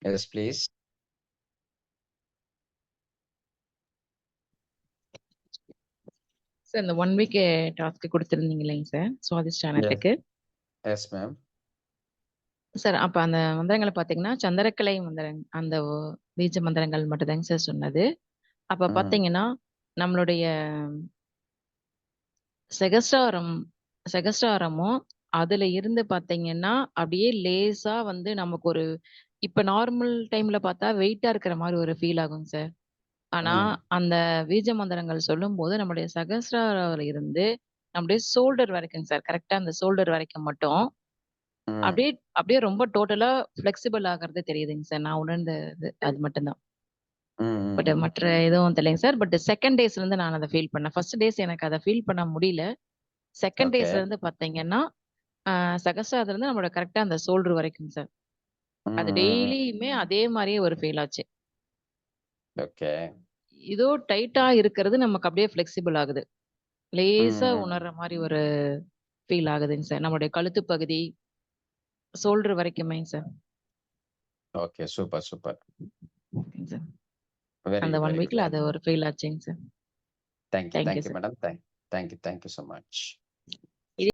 Yes, please. Sir இந்த 1 week task குடுத்திருந்தீங்க இல்லைங்க sir, Yes. சுவாதிஷ்டானத்துக்கு. Yes, ma'am. Sir அப்ப அந்த மந்திரங்கள பார்த்தீங்கன்னா, சந்திரக்கலை மந்திரங் அந்த பீஜ மந்திரங்கள் மட்டும் தாங்க சார் சொன்னது. அப்ப Mm, பார்த்தீங்கன்னா, நம்மளுடைய செகஸ்டாரம் செகஸ்டாரமும் அதுல இருந்து பார்த்தீங்கன்னா, அப்படியே லேசா வந்து நமக்கு ஒரு இப்ப நார்மல் டைம்ல பார்த்தா வெயிட்டா இருக்கிற மாரி ஒரு ஃபீல் ஆகுங்க சார். ஆனா, mm, அந்த பீஜ மந்திரங்கள் சொல்லும்போது நம்முடைய சகஸ்ரால இருந்து நம்முடைய ஷோல்டர் வரைக்குங்க சார். கரெக்ட்டா அந்த ஷோல்டர் வரைக்கும் மட்டும் mm, அப்படியே அப்படியே ரொம்ப டோட்டலா ஃப்ளெக்சிபிள் ஆகுறது தெரியுதுங்க சார். நான் உணர்ந்தது அது மட்டும் தான். mm, mm, but mm. மற்ற எதுவும் தெரியலங்க சார். பட் 2ண்ட் டேஸ்லருந்து நான் அத ஃபீல் பண்ணேன். 1 டேஸ் எனக்கு அத ஃபீல் பண்ண முடியல. Second Okay. டேஸ்லருந்து பார்த்தீங்கன்னா, சகஸ்ராதிலருந்து நம்மளோட கரெக்ட்டா அந்த ஷோல்டர் வரைக்குங்க சார். Mm, அது mm, mm. டெய்லியுமே அதே மாரியே ஒரு ஃபீல் ஆச்சு. Okay. ஏதோ டைட்டா இருக்கிறது நமக்கு அப்படியே ஃப்ளெக்சிபிள் ஆகுது. Mm, லேசா mm. உணர்ற மாரி ஒரு ஃபீல் ஆகுதுங்க சார். நம்முடைய கழுத்து பகுதி, ஷோல்டர் வரைக்குமேங்க சார். Okay, super, super. ஓகேங்க சார். Very, அந்த 1 very வீக்ல great. அது ஒரு ஃபீல் ஆச்சுங்க sir. Thank thank you you, sir. madam. Thank you so much.